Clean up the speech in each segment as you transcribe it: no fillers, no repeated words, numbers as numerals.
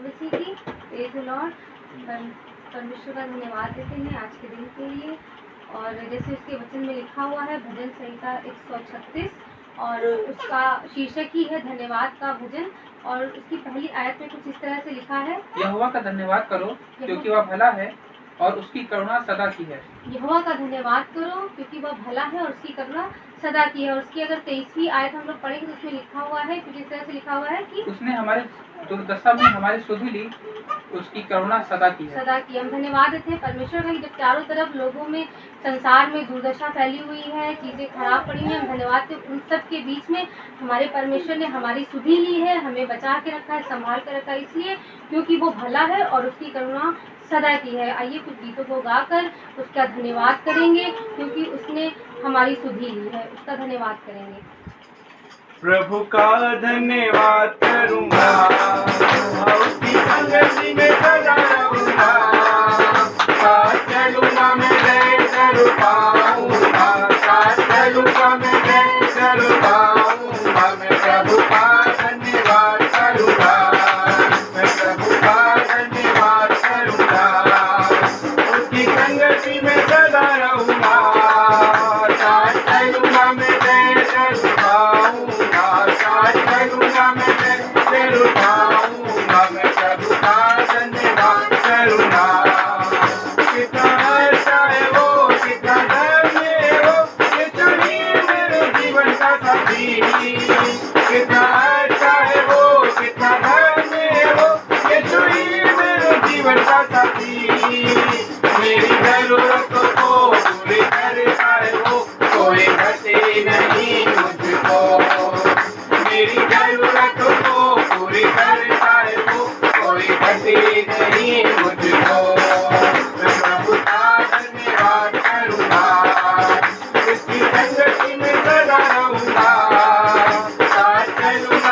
उसी की praise the Lord. परमेश्वर का धन्यवाद देते हैं आज के दिन के लिए। और जैसे उसके वचन में लिखा हुआ है भजन संहिता 136 और उसका शीर्षक ही है धन्यवाद का भजन। और उसकी पहली आयत में कुछ इस तरह से लिखा है, यहोवा का धन्यवाद करो क्योंकि वह भला है और उसकी करुणा सदा की है। यहोवा का धन्यवाद करो क्योंकि वह भला है और उसकी करुणा सदा की है। और उसकी अगर 23वीं आयत हम लोग पढ़ेंगे तो उसमें लिखा हुआ है, कुछ इस तरह से लिखा हुआ है कि उसने हमारे दुर्दशा में हमारी सुधि ली, उसकी करुणा सदा की है। सदा की। हम धन्यवाद देते हैं परमेश्वर का कि जब चारों तरफ लोगों में संसार में दुर्दशा फैली हुई है, चीजें खराब पड़ी हुई हैं, हम धन्यवाद के उन सब के बीच में हमारे परमेश्वर ने हमारी सुधि ली है, हमें बचा के रखा है, संभाल कर रखा है, इसलिए क्योंकि वो भला है और उसकी करुणा सदा की है। आइए कुछ गीतों को गाकर उसका धन्यवाद करेंगे क्योंकि उसने हमारी सुधि ली है। उसका धन्यवाद करेंगे। प्रभु का धन्यवाद करूंगा, उसकी संगति में सदा रहूंगा, साथ चलूंगा मैं जय कर पाऊंगा, साथ चलूंगा मैं जय कर पाऊंगा। मैं प्रभु का धन्यवाद करूंगा, मैं प्रभु का धन्यवाद करूंगा, उसकी संगति में सदा रहूंगा, साथ चलूंगा मैं जय कर पाऊंगा, साथ चलूंगा मैं जय उठाऊंगा। मैं प्रभु का धन्यवाद करूंगा। कितना अच्छा है वो, कितना धन्य है वो, ये चुनी मेरे जीवन का साथी। कितना अच्छा है वो, कितना धन्य है वो, ये चुनी मेरे जीवन का साथी। मेरी जरूरतों को पूरी करता है वो, कोई घटे नहीं मुझको। मेरी जरूरतों को पूरी करता है वो, कोई घटे नहीं मुझको। मैं प्रभु का धन्यवाद करूंगा, इसकी संगति में सदा रहूंगा, साथ चलूंगा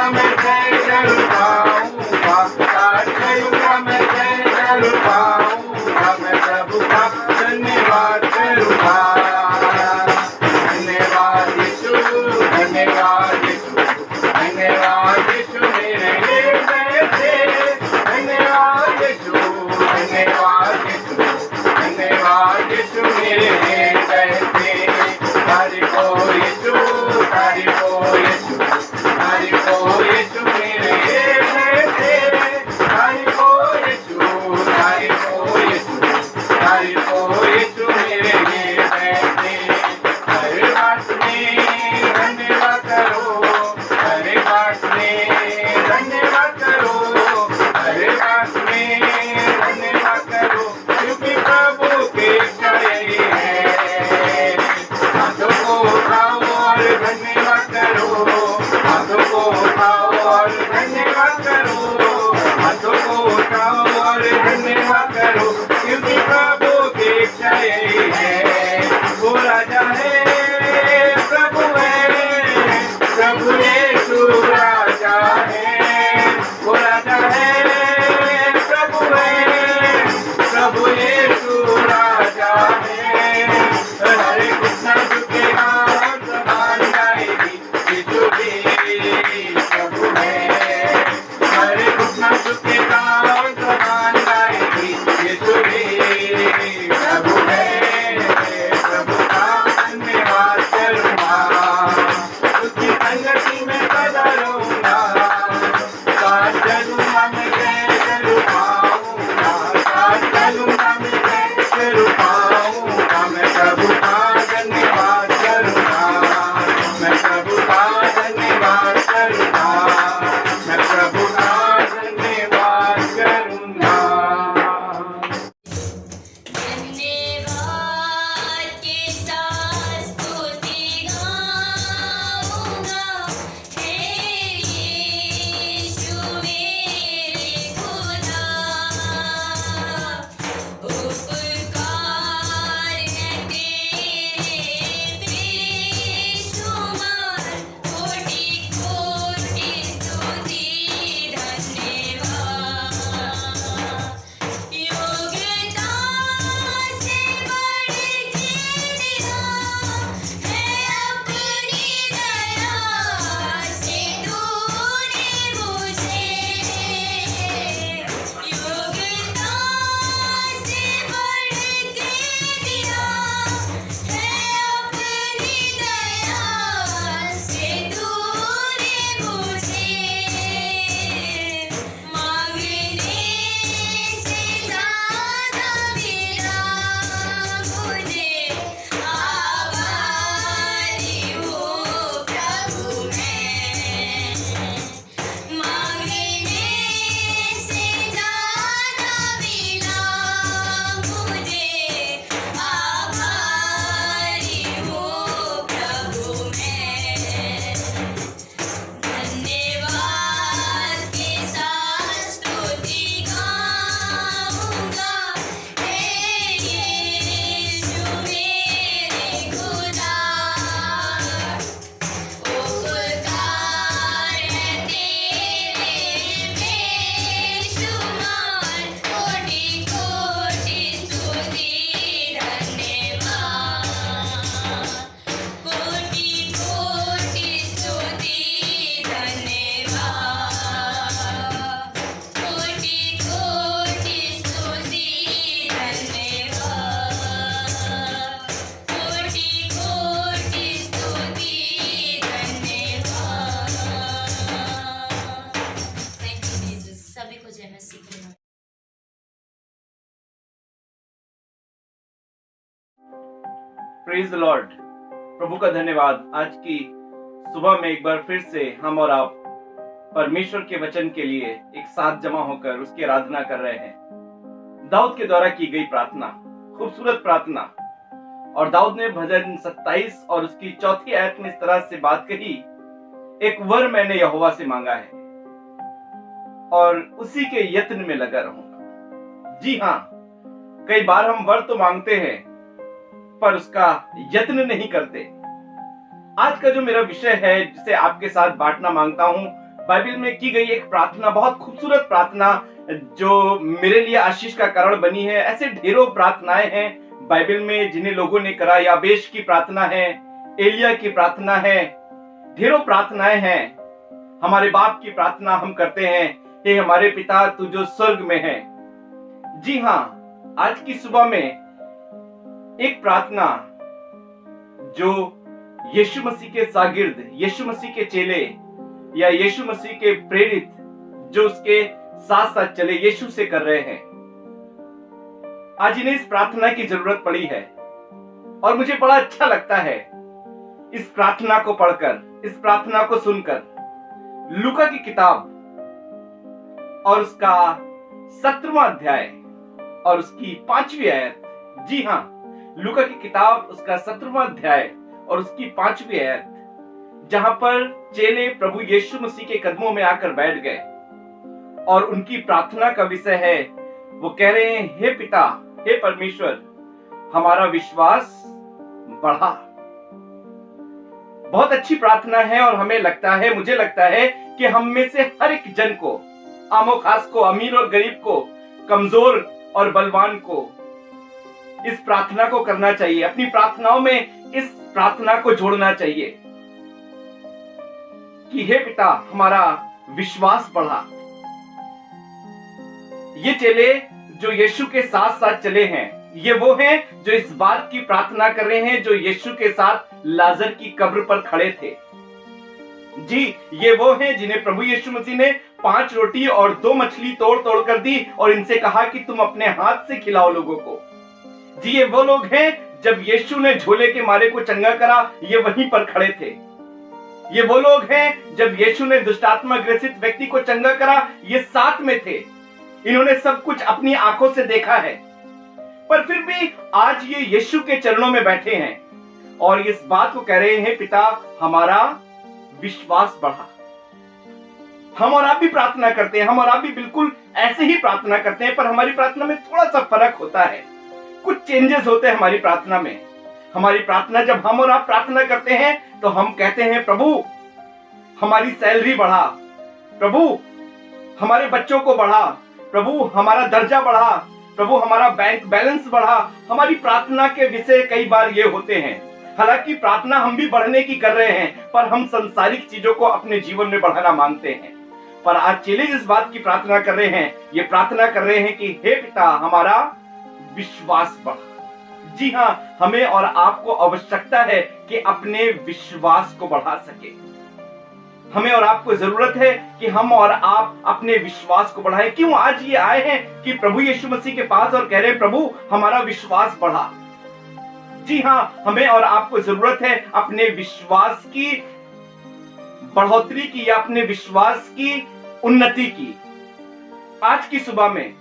प्रेज द लॉर्ड। प्रभु का धन्यवाद। आज की सुबह में एक बार फिर से हम और आप परमेश्वर के वचन के लिए एक साथ जमा होकर उसकी आराधना कर रहे हैं। दाऊद के द्वारा की गई प्रार्थना, खूबसूरत प्रार्थना। और दाऊद ने भजन 27 और उसकी 4 आयत में इस तरह से बात कही, एक वर मैंने यहोवा से मांगा है और उसी के यत्न में लगा रहूंगा। जी हाँ, कई बार हम वर तो मांगते हैं पर उसका यत्न नहीं करते। आज का जो मेरा विषय है जिसे आपके साथ बांटना मांगता हूं, बाइबल में की गई एक प्रार्थना, बहुत खूबसूरत प्रार्थना जो मेरे लिए आशीष का कारण बनी है। ऐसे ढेरों प्रार्थनाएं हैं बाइबल में जिन्हें लोगों ने करा। याबेश की प्रार्थना है, एलिया की प्रार्थना है, ढेरों प्रार्थनाएं हैं। हमारे बाप की प्रार्थना हम करते हैं, हे हमारे पिता तू जो स्वर्ग में है। जी हाँ, आज की सुबह में एक प्रार्थना जो यीशु मसीह के शागिर्द, यीशु मसीह के चेले या यीशु मसीह के प्रेरित जो उसके साथ साथ चले यीशु से कर रहे हैं, आज इन्हें इस प्रार्थना की जरूरत पड़ी है। और मुझे बड़ा अच्छा लगता है इस प्रार्थना को पढ़कर, इस प्रार्थना को सुनकर। लूका की किताब और उसका 17वां अध्याय और उसकी 5वीं आयत। जी हाँ, लूका की किताब उसका 17वां अध्याय और उसकी 5वीं आयत, जहां पर चेले प्रभु यीशु मसीह के कदमों में आकर बैठ गए और उनकी प्रार्थना का विषय है, वो कह रहे हैं, हे पिता, हे परमेश्वर, हमारा विश्वास बढ़ा। बहुत अच्छी प्रार्थना है और हमें लगता है, मुझे लगता है कि हम में से हर एक जन को, आमो खास को, अमीर और गरीब को, कमजोर और बलवान को इस प्रार्थना को करना चाहिए। अपनी प्रार्थनाओं में इस प्रार्थना को जोड़ना चाहिए कि हे पिता, हमारा विश्वास बढ़ा। ये चेले जो यीशु के साथ साथ चले हैं, ये वो हैं जो इस बात की प्रार्थना कर रहे हैं जो यीशु के साथ लाजर की कब्र पर खड़े थे। जी, ये वो हैं जिन्हें प्रभु यीशु मसीह ने 5 रोटी और 2 मछली तोड़ तोड़ कर दी और इनसे कहा कि तुम अपने हाथ से खिलाओ लोगों को। जी, ये वो लोग हैं जब यीशु ने झोले के मारे को चंगा करा, ये वहीं पर खड़े थे। ये वो लोग हैं जब यीशु ने दुष्टात्मा ग्रसित व्यक्ति को चंगा करा, ये साथ में थे। इन्होंने सब कुछ अपनी आंखों से देखा है, पर फिर भी आज ये यीशु के चरणों में बैठे हैं और इस बात को कह रहे हैं, पिता, हमारा विश्वास बढ़ा। हम और आप भी प्रार्थना करते हैं, हम और आप भी बिल्कुल ऐसे ही प्रार्थना करते हैं, पर हमारी प्रार्थना में थोड़ा सा फर्क होता है, कुछ चेंजेस होते हैं हमारी प्रार्थना में। हमारी प्रार्थना, जब हम और आप प्रार्थना करते हैं तो हम कहते हैं, प्रभु हमारी सैलरी बढ़ा, प्रभु हमारे बच्चों को बढ़ा, प्रभु हमारा दर्जा बढ़ा, प्रभु हमारा बैंक बैलेंस बढ़ा। हमारी प्रार्थना के विषय कई बार ये होते हैं। हालांकि प्रार्थना हम भी बढ़ने की कर रहे हैं, पर हम संसारिक चीजों को अपने जीवन में बढ़ाना मांगते हैं। पर आज चेले इस बात की प्रार्थना कर रहे हैं, ये प्रार्थना कर रहे हैं कि हे पिता, हमारा विश्वास बढ़ा। जी हाँ, हमें और आपको आवश्यकता है कि अपने विश्वास को बढ़ा सके। हमें और आपको जरूरत है कि हम और आप अपने विश्वास को बढ़ाएं। क्यों आज ये आए हैं कि प्रभु यीशु मसीह के पास और कह रहे हैं, प्रभु हमारा विश्वास बढ़ा। जी हाँ, हमें और आपको जरूरत है अपने विश्वास की बढ़ोतरी की या अपने विश्वास की उन्नति की। आज की सुबह में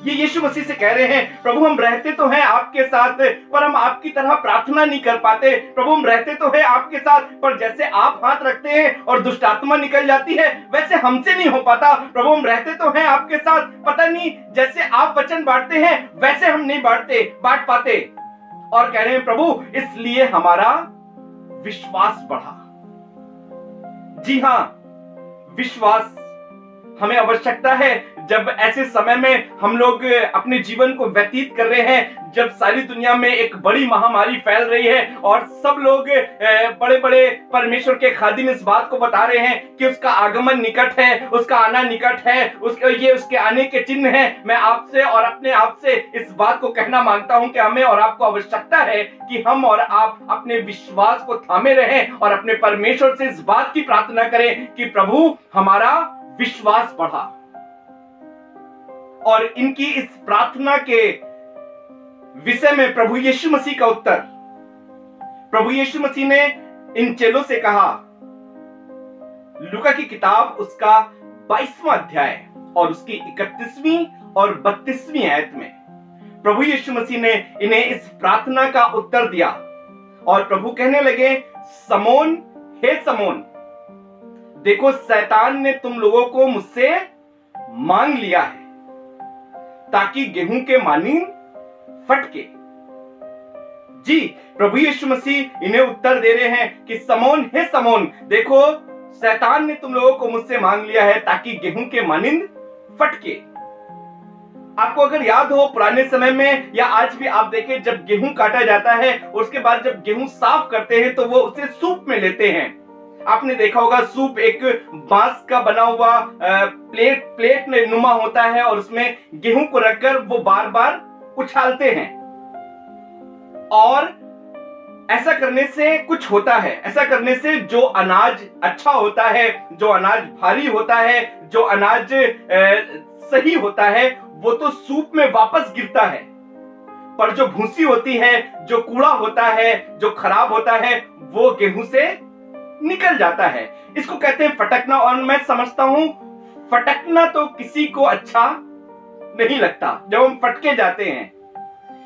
ये यीशु मसीह से कह रहे हैं, प्रभु हम रहते तो हैं आपके साथ, पर हम आपकी तरह प्रार्थना नहीं कर पाते। प्रभु हम रहते तो हैं आपके साथ, पर जैसे आप हाथ रखते हैं और दुष्ट आत्मा निकल जाती है, वैसे हमसे नहीं हो पाता। प्रभु हम रहते तो हैं आपके साथ, पता नहीं जैसे आप वचन बांटते हैं वैसे हम नहीं बांट पाते। और कह रहे हैं, प्रभु इसलिए हमारा विश्वास बढ़ा। जी हाँ, विश्वास हमें आवश्यकता है जब ऐसे समय में हम लोग अपने जीवन को व्यतीत कर रहे हैं, जब सारी दुनिया में एक बड़ी महामारी फैल रही है और सब लोग बड़े बड़े परमेश्वर के खादिम इस बात को बता रहे हैं कि उसका आगमन निकट है, उसका आना निकट है, ये उसके आने के चिन्ह है। मैं आपसे और अपने आप से इस बात को कहना मांगता हूं कि हमें और आपको आवश्यकता है कि हम और आप अपने विश्वास को थामे रहें और अपने परमेश्वर से इस बात की प्रार्थना करें कि प्रभु हमारा विश्वास बढ़ा। और इनकी इस प्रार्थना के विषय में प्रभु यीशु मसीह का उत्तर प्रभु यीशु मसीह ने इन चेलों से कहा, लूका की किताब उसका 22वां अध्याय और उसकी 31वीं और 32वीं आयत में प्रभु यीशु मसीह ने इन्हें इस प्रार्थना का उत्तर दिया और प्रभु कहने लगे, समोन, हे समोन, देखो शैतान ने तुम लोगों को मुझसे मांग लिया है ताकि गेहूं के मानीन फटके। जी, प्रभु यीशु मसीह इन्हें उत्तर दे रहे हैं कि समोन, हे समोन, देखो शैतान ने तुम लोगों को मुझसे मांग लिया है ताकि गेहूं के मानिंद फटके। आपको अगर याद हो पुराने समय में या आज भी आप देखें, जब गेहूं काटा जाता है उसके बाद जब गेहूं साफ करते हैं तो वो उसे सूप में लेते हैं। आपने देखा होगा सूप एक बांस का बना हुआ प्लेट नुमा होता है और उसमें गेहूं को रखकर वो बार बार उछालते हैं। और ऐसा करने से कुछ होता है, ऐसा करने से जो अनाज अच्छा होता है, जो अनाज भारी होता है, जो अनाज सही होता है, वो तो सूप में वापस गिरता है। पर जो भूसी होती है, जो कूड़ा होता है, जो खराब होता है, वो गेहूं से निकल जाता है। इसको कहते हैं फटकना। और मैं समझता हूं फटकना तो किसी को अच्छा नहीं लगता। जब हम फटके जाते हैं,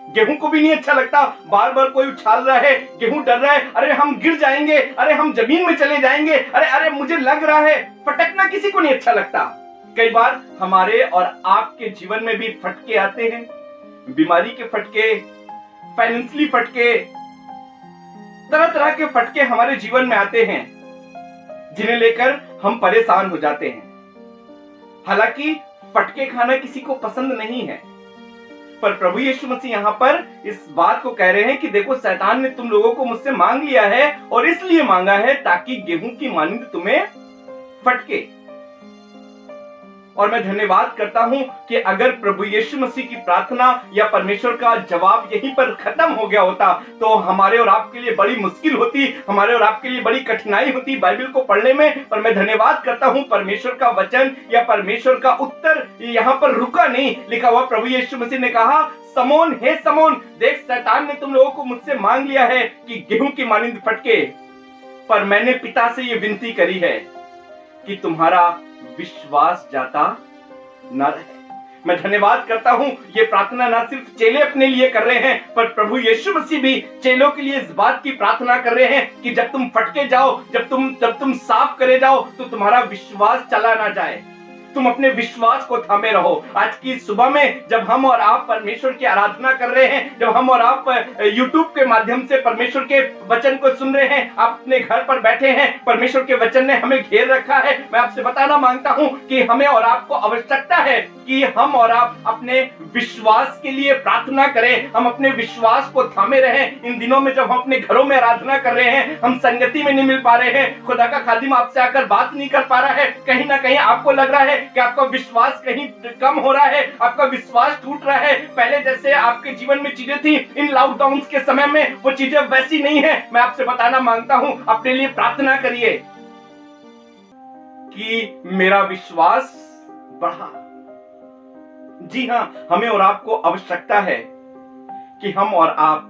गेहूं को भी नहीं अच्छा लगता, बार बार कोई उछाल रहा है, गेहूं डर रहा है, अरे हम गिर जाएंगे, अरे हम जमीन में चले जाएंगे, अरे अरे मुझे लग रहा है। फटकना किसी को नहीं अच्छा लगता। कई बार हमारे और आपके जीवन में भी फटके आते हैं, बीमारी के फटके, फाइनेंशियली फटके, तरह तरह के फटके हमारे जीवन में आते हैं जिन्हें लेकर हम परेशान हो जाते हैं। हालांकि फटके खाना किसी को पसंद नहीं है, पर प्रभु यीशु मसीह यहां पर इस बात को कह रहे हैं कि देखो शैतान ने तुम लोगों को मुझसे मांग लिया है और इसलिए मांगा है ताकि गेहूं की मानिंद तुम्हें फटके। और मैं धन्यवाद करता हूं कि अगर प्रभु यीशु मसीह की प्रार्थना या परमेश्वर का जवाब यहीं पर खत्म हो गया होता तो हमारे और आपके लिए बड़ी मुश्किल होती, हमारे और आपके लिए बड़ी कठिनाई होती बाइबल को पढ़ने में। पर मैं धन्यवाद करता हूं परमेश्वर का वचन या परमेश्वर का उत्तर यहां पर रुका नहीं। लिखा हुआ प्रभु यीशु मसीह ने कहा, समोन, हे समोन, देख शैतान ने तुम लोगों को मुझसे मांग लिया है कि गेहूं की मानिंद फटके, पर मैंने पिता से यह विनती करी है कि तुम्हारा विश्वास जाता न रहे। मैं धन्यवाद करता हूं ये प्रार्थना ना सिर्फ चेले अपने लिए कर रहे हैं, पर प्रभु यीशु मसीह भी चेलों के लिए इस बात की प्रार्थना कर रहे हैं कि जब तुम फटके जाओ, जब तुम साफ करे जाओ तो तुम्हारा विश्वास चला ना जाए, तुम अपने विश्वास को थामे रहो। आज की सुबह में जब हम और आप परमेश्वर की आराधना कर रहे हैं, जब हम और आप YouTube के माध्यम से परमेश्वर के वचन को सुन रहे हैं, आप अपने घर पर बैठे हैं, परमेश्वर के वचन ने हमें घेर रखा है। मैं आपसे बताना मांगता हूं कि हमें और आपको आवश्यकता है कि हम और आप अपने विश्वास के लिए प्रार्थना करें, हम अपने विश्वास को थामे रहें। इन दिनों में जब हम अपने घरों में आराधना कर रहे हैं, हम संगति में नहीं मिल पा रहे हैं, खुदा का खादिम आपसे आकर बात नहीं कर पा रहा है, कहीं ना कहीं आपको लग रहा है कि आपका विश्वास कहीं कम हो रहा है, आपका विश्वास टूट रहा है। पहले जैसे आपके जीवन में चीजें थी, इन लॉकडाउन के समय में वो चीजें वैसी नहीं है। मैं आपसे बताना मांगता हूं, अपने लिए प्रार्थना करिए कि मेरा विश्वास बढ़ा। जी हां, हमें और आपको आवश्यकता है कि हम और आप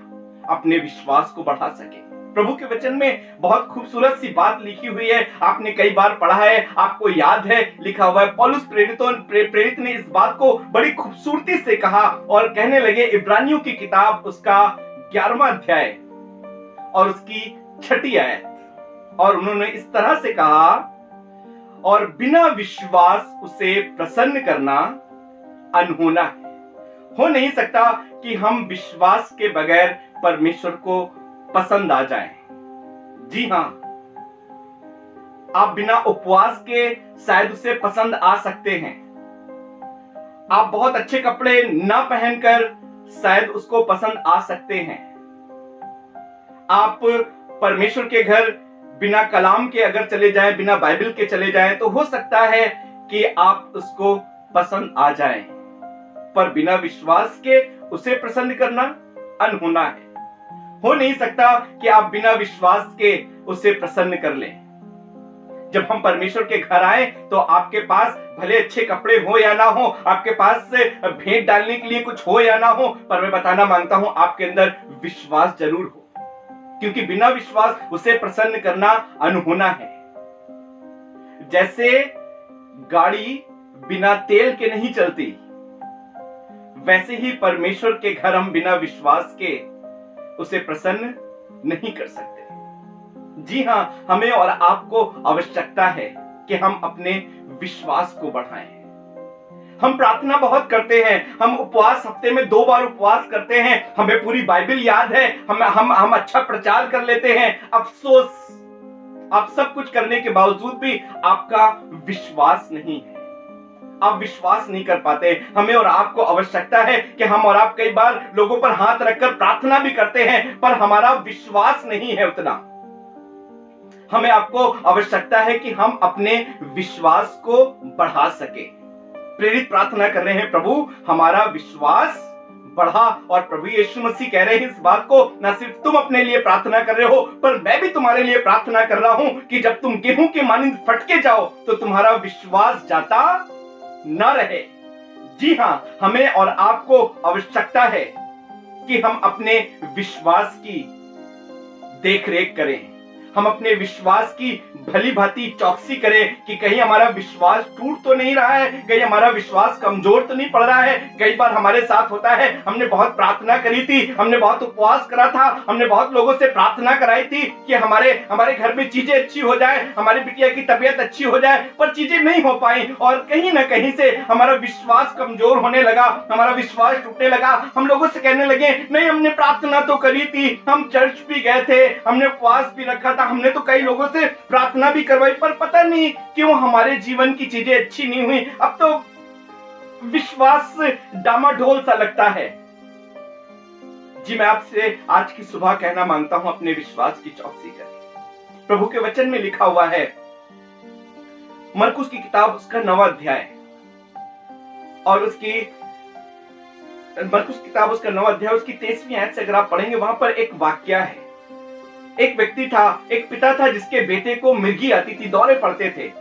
अपने विश्वास को बढ़ा सके। प्रभु के वचन में बहुत खूबसूरत सी बात लिखी हुई है, आपने कई बार पढ़ा है, आपको याद है, लिखा हुआ है। पौलुस प्रेरित ने इस बात को बड़ी खूबसूरती से कहा और कहने लगे, इब्रानियों की किताब उसका 11वां अध्याय और उसकी 6ठी आयत, और उन्होंने इस तरह से कहा, और बिना विश्वास उसे प्रसन्न करना अनहोना है। हो नहीं सकता कि हम विश्वास के बगैर परमेश्वर को पसंद आ जाएं। जी हां, आप बिना उपवास के शायद उसे पसंद आ सकते हैं। आप बहुत अच्छे कपड़े ना पहनकर शायद उसको पसंद आ सकते हैं। आप परमेश्वर के घर बिना कलाम के अगर चले जाएं, बिना बाइबल के चले जाएं, तो हो सकता है कि आप उसको पसंद आ जाएं, पर बिना विश्वास के उसे पसंद करना अनहोना है। हो नहीं सकता कि आप बिना विश्वास के उसे प्रसन्न कर लें। जब हम परमेश्वर के घर आए तो आपके पास भले अच्छे कपड़े हो या ना हो, आपके पास भेंट डालने के लिए कुछ हो या ना हो, पर मैं बताना मांगता हूं आपके अंदर विश्वास जरूर हो। क्योंकि बिना विश्वास उसे प्रसन्न करना अनहोना है। जैसे गाड़ी बिना तेल के नहीं चलती, वैसे ही परमेश्वर के घर हम बिना विश्वास के उसे प्रसन्न नहीं कर सकते। जी हां, हमें और आपको आवश्यकता है कि हम अपने विश्वास को बढ़ाएं। हम प्रार्थना बहुत करते हैं, हम उपवास हफ्ते में 2 बार उपवास करते हैं, हमें पूरी बाइबल याद है, हम अच्छा प्रचार कर लेते हैं। अफसोस, आप सब कुछ करने के बावजूद भी आपका विश्वास नहीं है, आप विश्वास नहीं कर पाते। हमें और आपको आवश्यकता है कि हम और आप कई बार लोगों पर हाथ रखकर प्रार्थना भी करते हैं, पर हमारा विश्वास नहीं है उतना। हमें आपको आवश्यकता है कि हम अपने विश्वास को बढ़ा सके। प्रेरित प्रार्थना कर रहे हैं, प्रभु हमारा विश्वास बढ़ा। और प्रभु यीशु मसीह कह रहे हैं इस बात को, ना सिर्फ तुम अपने लिए प्रार्थना कर रहे हो, पर मैं भी तुम्हारे लिए प्रार्थना कर रहा हूं कि जब तुम गेहूं के मानिंद फटके जाओ तो तुम्हारा विश्वास जाता न रहे। जी हां, हमें और आपको आवश्यकता है कि हम अपने विश्वास की देखरेख करें, हम अपने विश्वास की भली भांति चौकसी करें कि कहीं हमारा विश्वास टूट तो नहीं रहा है, कहीं हमारा विश्वास कमजोर तो नहीं पड़ रहा है। कई बार हमारे साथ होता है, हमने बहुत प्रार्थना करी थी, हमने बहुत उपवास करा था, हमने बहुत लोगों से प्रार्थना कराई थी कि हमारे घर में चीजें अच्छी हो जाए, हमारी बिटिया की तबीयत अच्छी हो जाए, पर चीजें नहीं हो पाई और कहीं ना कहीं से हमारा विश्वास कमजोर होने लगा, हमारा विश्वास टूटने लगा। हम लोगों से कहने लगे, नहीं हमने प्रार्थना तो करी थी, हम चर्च भी गए थे, हमने उपवास भी रखा था, हमने तो कई लोगों से प्रार्थना भी करवाई, पर पता नहीं क्यों हमारे जीवन की चीजें अच्छी नहीं हुई। अब तो विश्वास डामाडोल सा लगता है। जी, मैं आपसे आज की सुबह कहना मांगता हूं, अपने विश्वास की चौकसी करें। प्रभु के वचन में लिखा हुआ है, मरकुस की किताब उसका 9वां अध्याय और उसकी मरकुस की किताब उसका 9वां अध्याय उसकी 23वीं आयत से अगर आप पढ़ेंगे, वहां पर एक वाक्य है। एक व्यक्ति था, एक पिता था जिसके बेटे को मिर्गी आती थी, दौरे पड़ते थे,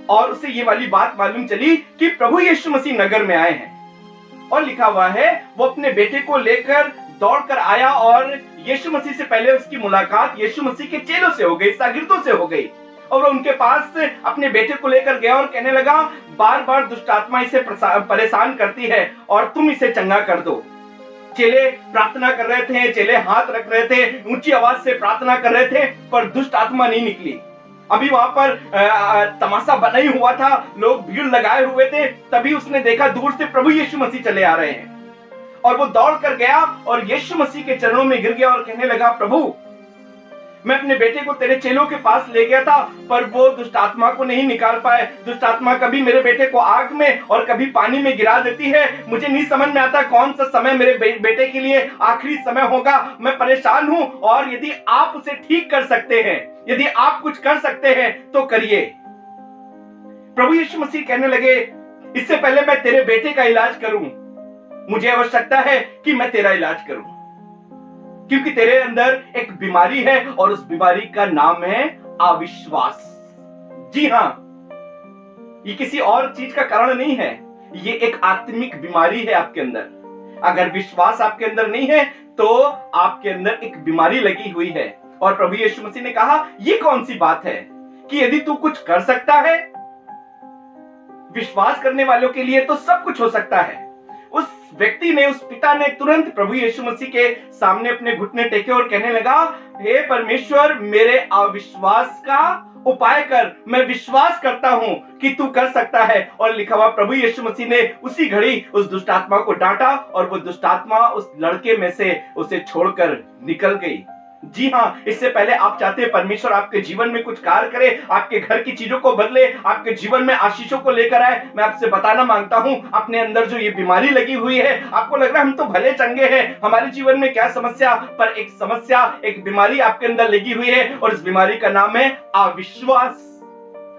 और उसे ये वाली बात मालूम चली कि प्रभु यीशु मसीह नगर में आए हैं। और लिखा हुआ है, वो अपने बेटे को लेकर दौड़कर आया और यीशु मसीह से पहले उसकी मुलाकात यीशु मसीह के चेलों से हो गई, शागिर्दों से हो गई। और वो उनके पास अपने बेटे को लेकर गया और कहने लगा, बार बार दुष्ट आत्मा इसे परेशान करती है और तुम इसे चंगा कर दो। चेले प्रार्थना कर रहे थे, चेले हाथ रख रहे थे, ऊंची आवाज से प्रार्थना कर रहे थे, पर दुष्ट आत्मा नहीं निकली। अभी वहां पर तमाशा बना ही हुआ था, लोग भीड़ लगाए हुए थे। तभी उसने देखा दूर से प्रभु यीशु मसीह चले आ रहे हैं, और वो दौड़ कर गया और यीशु मसीह के चरणों में गिर गया और कहने लगा, प्रभु मैं अपने बेटे को तेरे चेलों के पास ले गया था, पर वो दुष्ट आत्मा को नहीं निकाल पाए। दुष्ट आत्मा कभी मेरे बेटे को आग में और कभी पानी में गिरा देती है। मुझे नहीं समझ में आता कौन सा समय मेरे बेटे के लिए आखिरी समय होगा। मैं परेशान हूं, और यदि आप उसे ठीक कर सकते हैं, यदि आप कुछ कर सकते हैं तो करिए। प्रभु यीशु मसीह कहने लगे, इससे पहले मैं तेरे बेटे का इलाज करूं, मुझे आवश्यकता है कि मैं तेरा इलाज करूं, क्योंकि तेरे अंदर एक बीमारी है और उस बीमारी का नाम है अविश्वास। जी हां, ये किसी और चीज का कारण नहीं है, ये एक आत्मिक बीमारी है आपके अंदर। अगर विश्वास आपके अंदर नहीं है तो आपके अंदर एक बीमारी लगी हुई है। और प्रभु यीशु मसीह ने कहा, ये कौन सी बात है कि यदि तू कुछ कर सकता है, विश्वास करने वालों के लिए तो सब कुछ हो सकता है। उस व्यक्ति ने, उस पिता ने तुरंत प्रभु यीशु मसीह के सामने अपने घुटने टेके और कहने लगा, हे परमेश्वर, मेरे अविश्वास का उपाय कर, मैं विश्वास करता हूं कि तू कर सकता है। और लिखा हुआ, प्रभु यीशु मसीह ने उसी घड़ी उस दुष्ट आत्मा को डांटा और वो दुष्ट आत्मा उस लड़के में से उसे छोड़कर निकल गई। जी हाँ, इससे पहले आप चाहते हैं परमेश्वर आपके जीवन में कुछ कार्य करे, आपके घर की चीजों को बदले, आपके जीवन में आशीषों को लेकर आए। मैं आपसे बताना मांगता हूं, अपने अंदर जो ये बीमारी लगी हुई है, आपको लग रहा है हम तो भले चंगे हैं, हमारे जीवन में क्या समस्या, पर एक समस्या, एक बीमारी आपके अंदर लगी हुई है, और इस बीमारी का नाम है अविश्वास।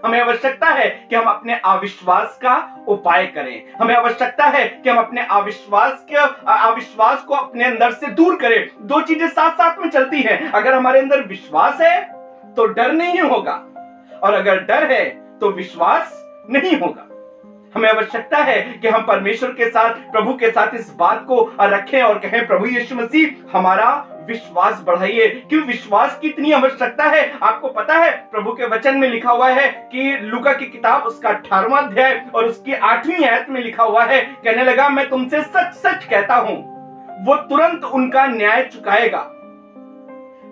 हमें आवश्यकता है कि हम अपने अविश्वास का उपाय करें। हमें आवश्यकता है कि हम अपने अविश्वास को अपने अंदर से दूर करें। दो चीजें साथ साथ में चलती हैं। अगर हमारे अंदर विश्वास है तो डर नहीं होगा, और अगर डर है तो विश्वास नहीं होगा। हमें आवश्यकता है कि हम परमेश्वर के साथ, प्रभु के साथ इस बात को रखें और कहें, प्रभु यीशु मसीह हमारा विश्वास बढ़ाइए। क्यों विश्वास की इतनी आवश्यकता है? आपको पता है प्रभु के वचन में लिखा हुआ है कि लूका की किताब उसका 18वां अध्याय और उसकी 8वीं आयत में लिखा हुआ है, कहने लगा मैं तुमसे सच सच कहता हूं वो तुरंत उनका न्याय चुकाएगा।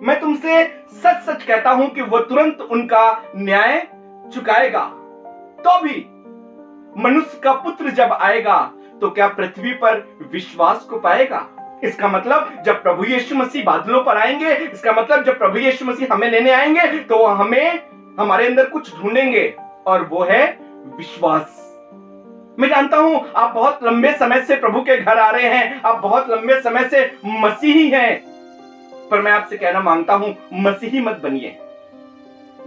मैं तुमसे सच सच कहता हूं कि वो तुरंत उनका न्याय चुकाएगा। तो भी मनुष्य का पुत्र जब आएगा तो क्या पृथ्वी पर विश्वास को पाएगा? इसका मतलब जब प्रभु यीशु मसीह बादलों पर आएंगे, इसका मतलब जब प्रभु यीशु मसीह हमें लेने आएंगे तो वो हमें हमारे अंदर कुछ ढूंढेंगे और वो है विश्वास। मैं जानता हूं आप बहुत लंबे समय से प्रभु के घर आ रहे हैं, आप बहुत लंबे समय से मसीही हैं, पर मैं आपसे कहना मांगता हूं मसीही मत बनिए,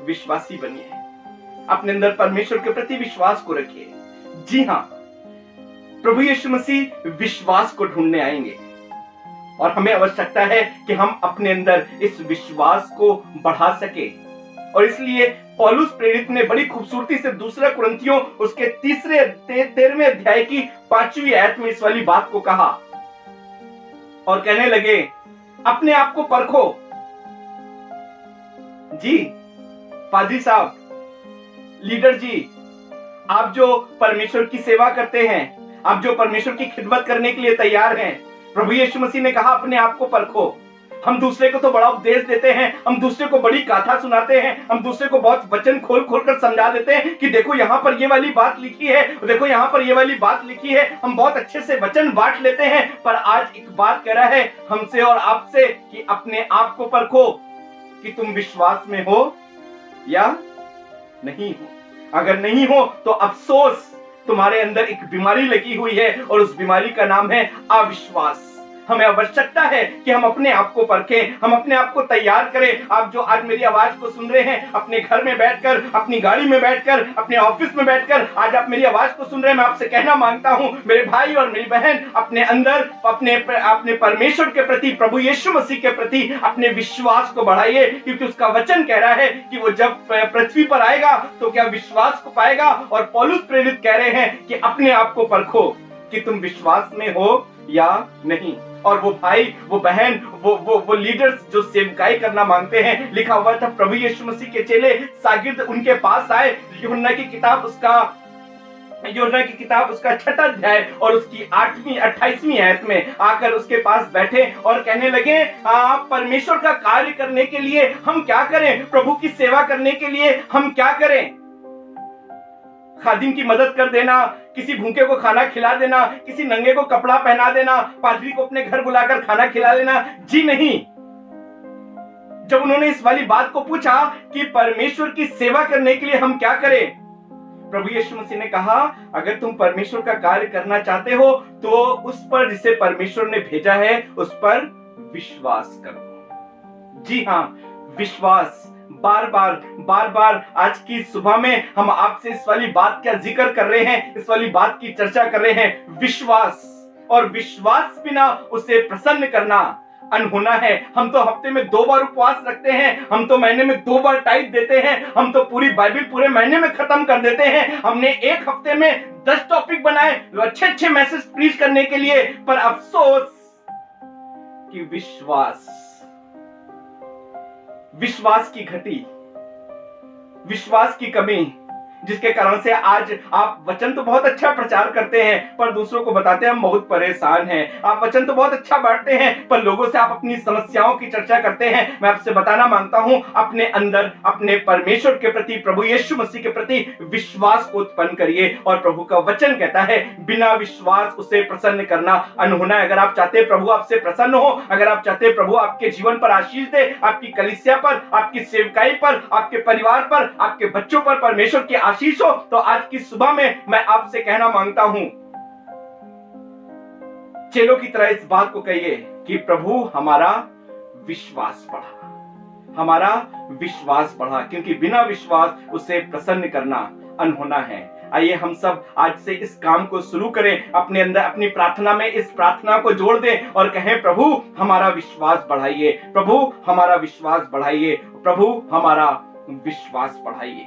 विश्वासी बनिए। अपने अंदर परमेश्वर के प्रति विश्वास को रखिए। जी हां, प्रभु यीशु मसीह विश्वास को ढूंढने आएंगे और हमें आवश्यकता है कि हम अपने अंदर इस विश्वास को बढ़ा सके। और इसलिए पौलुस प्रेरित ने बड़ी खूबसूरती से 2 कुरिन्थियों उसके 13वें अध्याय की 5वीं आयत में इस वाली बात को कहा और कहने लगे अपने आप को परखो। जी पादरी साहब, लीडर जी, आप जो परमेश्वर की सेवा करते हैं, आप जो परमेश्वर की खिदमत करने के लिए तैयार हैं, प्रभु यीशु मसीह ने कहा अपने आप को परखो। हम दूसरे को तो बड़ा उपदेश देते हैं, हम दूसरे को बड़ी गाथा सुनाते हैं, हम दूसरे को बहुत वचन खोल खोल कर समझा देते हैं कि देखो यहाँ पर ये वाली बात लिखी है, देखो यहाँ पर ये वाली बात लिखी है। हम बहुत अच्छे से वचन बांट लेते हैं, पर आज एक बात कह रहा है हमसे और आपसे कि अपने आप को परखो कि तुम विश्वास में हो या नहीं हो। अगर नहीं हो तो अफसोस, तुम्हारे अंदर एक बीमारी लगी हुई है और उस बीमारी का नाम है अविश्वास। हमें आवश्यकता है कि हम अपने आप को परखें, हम अपने आप को तैयार करें। आप जो आज मेरी आवाज को सुन रहे हैं, अपने घर में बैठकर, अपनी गाड़ी में बैठकर, अपने ऑफिस में बैठकर आज आप मेरी आवाज को सुन रहे हैं, मैं आपसे कहना मांगता हूं मेरे भाई और मेरी बहन, अपने अंदर अपने परमेश्वर के प्रति, प्रभु यीशु मसीह के प्रति अपने विश्वास को बढ़ाइए, क्योंकि उसका वचन कह रहा है कि वो जब पृथ्वी पर आएगा तो क्या विश्वास को पाएगा। और पौलुस प्रेरित कह रहे हैं कि अपने आप को परखो कि तुम विश्वास में हो या नहीं। और वो भाई, वो बहन, वो लीडर्स जो सेवकाई करना मांगते हैं, लिखा हुआ था प्रभु यीशु मसीह के चेले शागिर्द उनके पास आए। यूहन्ना की किताब उसका 6वां अध्याय और उसकी 8वीं 28वीं आयत में आकर उसके पास बैठे और कहने लगे परमेश्वर का कार्य करने के लिए हम क्या करें, प्रभु की सेवा करने के लिए हम क्या करें। खादिम की मदद कर देना, किसी भूखे को खाना खिला देना, किसी नंगे को कपड़ा पहना देना, पादरी को अपने घर बुलाकर खाना खिला देना, जी नहीं। जब उन्होंने इस वाली बात को पूछा कि परमेश्वर की सेवा करने के लिए हम क्या करें, प्रभु यीशु मसीह ने कहा अगर तुम परमेश्वर का कार्य करना चाहते हो तो उस पर जिसे परमेश्वर ने भेजा है उस पर विश्वास करो। जी हां, विश्वास। बार बार आज की सुबह में हम आपसे इस वाली बात का जिक्र कर रहे हैं, इस वाली बात की चर्चा कर रहे हैं, विश्वास। और विश्वास बिना उसे प्रसन्न करना अनहोना है। हम तो हफ्ते में 2 बार उपवास रखते हैं, हम तो महीने में 2 बार टाइप देते हैं, हम तो पूरी बाइबल पूरे महीने में खत्म कर देते हैं। हमने एक हफ्ते में 10 टॉपिक बनाए अच्छे मैसेज प्रीच करने के लिए, पर अफसोस कि विश्वास की घटी, विश्वास की कमी, जिसके कारण से आज आप वचन तो बहुत अच्छा प्रचार करते हैं पर दूसरों को बताते हैं हम बहुत परेशान हैं। आप वचन तो बहुत अच्छा बांटते हैं पर लोगों से आप अपनी समस्याओं की चर्चा करते हैं। मैं आपसे बताना मांगता हूं अपने अंदर अपने परमेश्वर के प्रति, प्रभु यीशु मसीह के प्रति विश्वास को उत्पन्न करिए। और प्रभु का वचन कहता है बिना विश्वास उसे प्रसन्न करना अनहोना है। अगर आप चाहते हैं प्रभु आपसे प्रसन्न हो, अगर आप चाहते हैं प्रभु आपके जीवन पर आशीष दे, आपकी कलीसिया पर, आपकी सेवकाई पर, आपके परिवार पर, आपके बच्चों पर परमेश्वर की आशीष हो, तो आज की सुबह में मैं आपसे कहना मांगता हूं चेलों की तरह इस बात को कहिए कि प्रभु हमारा विश्वास बढ़ा, हमारा विश्वास बढ़ा, क्योंकि बिना विश्वास उसे प्रसन्न करना अनहोना है। आइए हम सब आज से इस काम को शुरू करें, अपने अंदर अपनी प्रार्थना में इस प्रार्थना को जोड़ दें और कहें प्रभु हमारा विश्वास बढ़ाइए, प्रभु हमारा विश्वास बढ़ाइए, प्रभु हमारा विश्वास बढ़ाइए।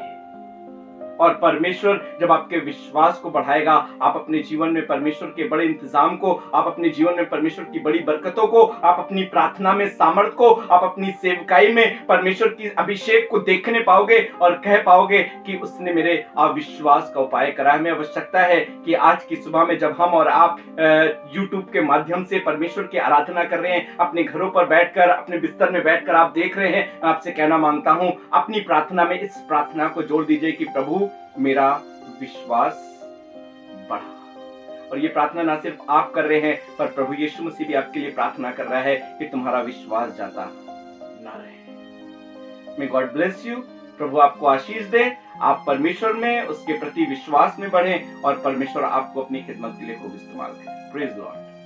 और परमेश्वर जब आपके विश्वास को बढ़ाएगा, आप अपने जीवन में परमेश्वर के बड़े इंतजाम को, आप अपने जीवन में परमेश्वर की बड़ी बरकतों को, आप अपनी प्रार्थना में सामर्थ को, आप अपनी सेवकाई में परमेश्वर की अभिषेक को देखने पाओगे और कह पाओगे कि उसने मेरे अविश्वास का उपाय करा है। हमें आवश्यकता है कि आज की सुबह में जब हम और आप YouTube के माध्यम से परमेश्वर की आराधना कर रहे हैं, अपने घरों पर बैठकर, अपने बिस्तर में बैठकर आप देख रहे हैं, मैं आपसे कहना मांगता हूं, अपनी प्रार्थना में इस प्रार्थना को जोड़ दीजिए कि प्रभु मेरा विश्वास बढ़ा। और ये प्रार्थना ना सिर्फ आप कर रहे हैं, पर प्रभु यीशु मसीह भी आपके लिए प्रार्थना कर रहा है कि तुम्हारा विश्वास जाता ना रहे। May God bless you. प्रभु आपको आशीष दे, आप परमेश्वर में, उसके प्रति विश्वास में बढ़ें और परमेश्वर आपको अपनी खिदमत के लिए खूब इस्तेमाल करें। Praise Lord.